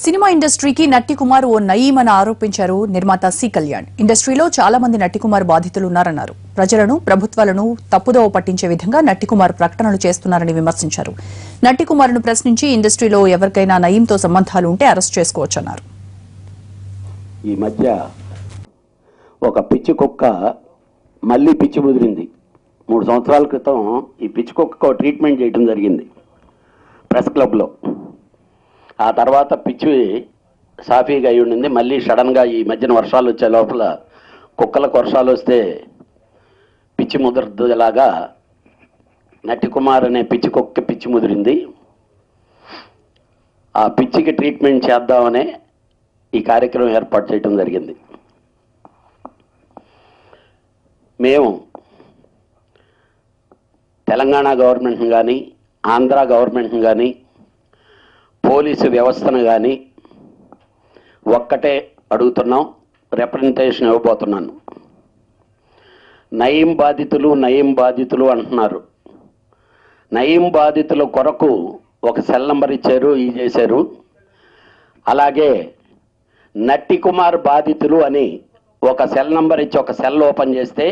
Cinema ఇండస్ట్రీకి నట్టి కుమార్ ఓ నయీం అని ఆరోపించారు నిర్మాత సి కళ్యాణ్. ఇండస్ట్రీలో చాలా మంది నట్టి కుమార్ బాధితులు ఉన్నారన్నారు. ప్రజలను, ప్రభుత్వాలను తప్పుదోవ పట్టించే విధంగా నట్టి కుమార్ ప్రకటనలు చేస్తున్నారని విమర్శించారు. నట్టి కుమార్ను ప్రశ్నించి ఇండస్ట్రీలో ఎవరికైనా నయీంతో సంబంధాలు ఉంటే అరెస్ట్ చేసుకోవచ్చన్నారు. ఈ మధ్య ఒక పిచ్చి కుక్క మళ్ళీ పిచ్చి ముదిరింది. 3 సంవత్సరాల క్రితం ఈ పిచ్చి కుక్కకు ట్రీట్మెంట్ చేయడం జరిగింది ప్రెస్ క్లబ్లో. ఆ తర్వాత పిచ్చి సాఫీగా అయి ఉండింది. మళ్ళీ సడన్గా ఈ మధ్యన వర్షాలు వచ్చే లోపల కుక్కలకు వర్షాలు వస్తే పిచ్చి ముదరదులాగా నట్టి కుమార్ అనే పిచ్చి కుక్క పిచ్చి ముదిరింది. ఆ పిచ్చికి ట్రీట్మెంట్ చేద్దామనే ఈ కార్యక్రమం ఏర్పాటు చేయడం జరిగింది. మేము తెలంగాణ గవర్నమెంట్ని కానీ, ఆంధ్ర గవర్నమెంట్ని కానీ, పోలీసు వ్యవస్థను కానీ ఒక్కటే అడుగుతున్నాం, రిప్రజెంటేషన్ ఇవ్వబోతున్నాను. నయీం బాధితులు అంటున్నారు. నయీం బాధితుల కొరకు ఒక సెల్ నంబర్ ఇచ్చారు, ఈ చేశారు. అలాగే నట్టి కుమార్ బాధితులు అని ఒక సెల్ నంబర్ ఇచ్చి ఒక సెల్ ఓపెన్ చేస్తే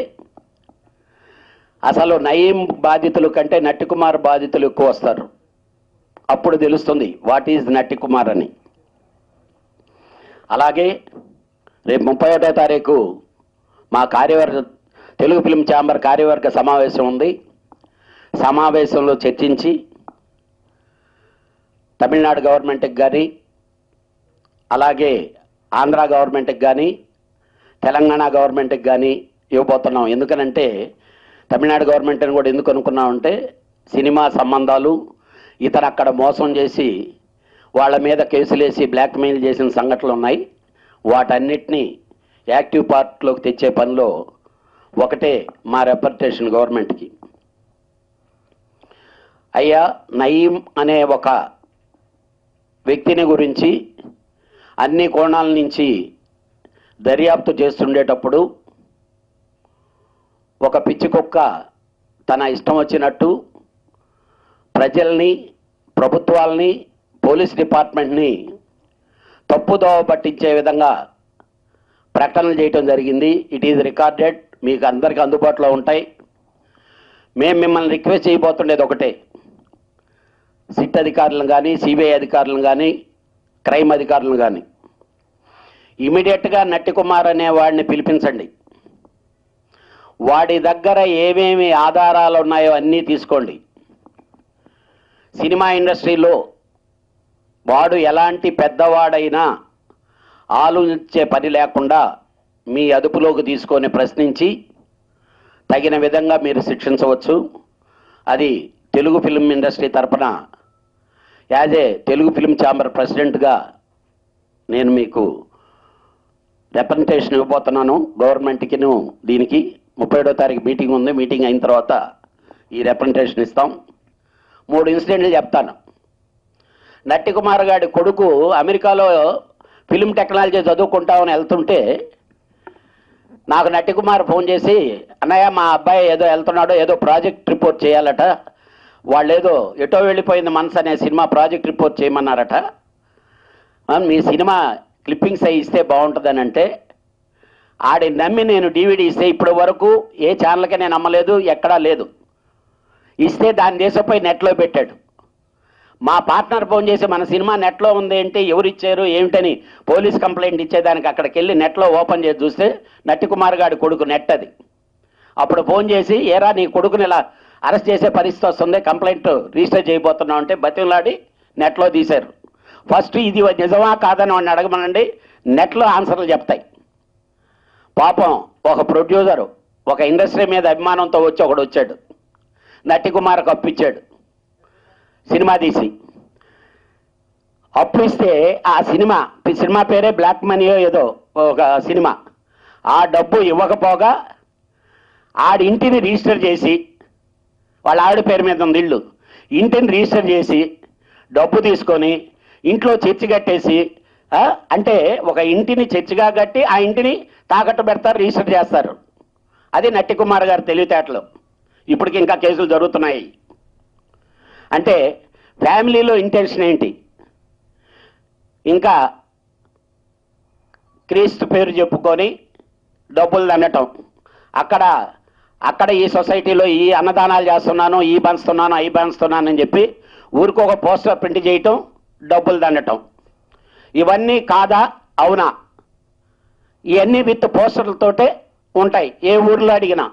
అసలు నయీం బాధితులు కంటే నట్టి కుమార్ బాధితులు ఎక్కువ వస్తారు. అప్పుడు తెలుస్తుంది వాట్ ఈజ్ నట్టి కుమార్ అని. అలాగే రేపు 31వ తారీఖు మా కార్యవర్గ తెలుగు ఫిల్మ్ ఛాంబర్ కార్యవర్గ సమావేశం ఉంది. సమావేశంలో చర్చించి తమిళనాడు గవర్నమెంట్కి కానీ, అలాగే ఆంధ్ర గవర్నమెంట్కి కానీ, తెలంగాణ గవర్నమెంట్కి కానీ ఇవ్వబోతున్నాం. ఎందుకనంటే తమిళనాడు గవర్నమెంట్ని కూడా ఎందుకు అనుకున్నామంటే సినిమా సంబంధాలు, ఇతను అక్కడ మోసం చేసి వాళ్ళ మీద కేసులేసి బ్లాక్మెయిల్ చేసిన సంఘటనలు ఉన్నాయి. వాటన్నిటినీ యాక్టివ్ పార్ట్లోకి తెచ్చే పనిలో ఒకటే మా రిప్రజెంటేషన్ గవర్నమెంట్కి. అయ్యా, నయీం అనే ఒక వ్యక్తిని గురించి అన్ని కోణాల నుంచి దర్యాప్తు చేస్తుండేటప్పుడు ఒక పిచ్చి కుక్క తన ఇష్టం వచ్చినట్టు ప్రజల్ని, ప్రభుత్వాలని, పోలీస్ డిపార్ట్మెంట్ని తప్పుదోవ పట్టించే విధంగా ప్రకటనలు చేయటం జరిగింది. ఇట్ ఈజ్ రికార్డెడ్, మీకు అందరికీ అందుబాటులో ఉంటాయి. మేము మిమ్మల్ని రిక్వెస్ట్ చేయబోతుండేది ఒకటే, సిట్ అధికారులను కానీ, సిబిఐ అధికారులను కానీ, క్రైమ్ అధికారులను కానీ ఇమీడియట్గా నట్టి కుమార్ అనే వాడిని పిలిపించండి. వాడి దగ్గర ఏమేమి ఆధారాలు ఉన్నాయో అన్నీ తీసుకోండి. సినిమా ఇండస్ట్రీలో వాడు ఎలాంటి పెద్దవాడైనా ఆలోచించే పని లేకుండా మీ అదుపులోకి తీసుకొని ప్రశ్నించి తగిన విధంగా మీరు శిక్షించవచ్చు. అది తెలుగు ఫిల్మ్ ఇండస్ట్రీ తరఫున as a Telugu film chamber ప్రెసిడెంట్గా నేను మీకు రిప్రజెంటేషన్ ఇవ్వబోతున్నాను గవర్నమెంట్కి. దీనికి 31వ తారీఖు మీటింగ్ ఉంది. మీటింగ్ అయిన తర్వాత ఈ రిప్రజెంటేషన్ ఇస్తాం. 3 ఇన్సిడెంట్లు చెప్తాను. నట్టి కుమార్ గారి కొడుకు అమెరికాలో ఫిల్మ్ టెక్నాలజీ చదువుకుంటామని వెళ్తుంటే నాకు నట్టి కుమార్ ఫోన్ చేసి, అన్నయ్య మా అబ్బాయి ఏదో వెళ్తున్నాడో, ఏదో ప్రాజెక్ట్ రిపోర్ట్ చేయాలట, వాళ్ళు ఏదో ఎటో వెళ్ళిపోయింది మనసు అనే సినిమా ప్రాజెక్ట్ రిపోర్ట్ చేయమన్నారట, మీ సినిమా క్లిప్పింగ్స్ అవి ఇస్తే బాగుంటుందని అంటే ఆడి నమ్మి నేను DVD ఇస్తే ఇప్పటి వరకు ఏ ఛానల్కి నేను నమ్మలేదు, ఎక్కడా లేదు. ఇస్తే దాని దేశంపై నెట్లో పెట్టాడు. మా పార్ట్నర్ ఫోన్ చేసి మన సినిమా నెట్లో ఉంది ఏంటి, ఎవరు ఇచ్చారు ఏమిటని పోలీస్ కంప్లైంట్ ఇచ్చేదానికి అక్కడికి వెళ్ళి నెట్లో ఓపెన్ చేసి చూస్తే నట్టి కుమార్ గారి కొడుకు నెట్ అది. అప్పుడు ఫోన్ చేసి, ఏరా నీ కొడుకుని ఇలా అరెస్ట్ చేసే పరిస్థితి వస్తుంది, కంప్లైంట్ రిజిస్టర్ చేయబోతున్నాం అంటే బతిమలాడి నెట్లో తీశారు. ఫస్ట్ ఇది నిజమా కాదని వాడిని అడగమనండి, నెట్లో ఆన్సర్లు చెప్తాయి. పాపం ఒక ప్రొడ్యూసరు ఒక ఇండస్ట్రీ మీద అభిమానంతో వచ్చి ఒకడు వచ్చాడు, నట్టి కుమార్కి అప్పు ఇచ్చాడు సినిమా తీసి. అప్పు ఇస్తే ఆ సినిమా పేరే బ్లాక్ మనీయో ఏదో ఒక సినిమా. ఆ డబ్బు ఇవ్వకపోగా ఆడి ఇంటిని రిజిస్టర్ చేసి, వాళ్ళ ఆవిడ పేరు మీద ఉంది ఇల్లు, ఇంటిని రిజిస్టర్ చేసి డబ్బు తీసుకొని ఇంట్లో చర్చి కట్టేసి, అంటే ఒక ఇంటిని చర్చిగా కట్టి ఆ ఇంటిని తాకట్టు పెడతారు, రిజిస్టర్ చేస్తారు. అది నట్టి కుమార్ గారి తెలివితేటలు. ఇప్పటికి ఇంకా కేసులు జరుగుతున్నాయి. అంటే ఫ్యామిలీలో ఇంటెన్షన్ ఏంటి? ఇంకా క్రీస్తు పేరు చెప్పుకొని డబ్బులు దండటం. అక్కడ ఈ సొసైటీలో ఈ అన్నదానాలు చేస్తున్నాను, ఈ పంచుతున్నాను, అవి పంచుతున్నాను అని చెప్పి ఊరికి ఒక పోస్టర్ ప్రింట్ చేయటం, డబ్బులు దండటం. ఇవన్నీ కాదా అవునా? ఇవన్నీ విత్ పోస్టర్లతోటే ఉంటాయి ఏ ఊర్లో అడిగినా.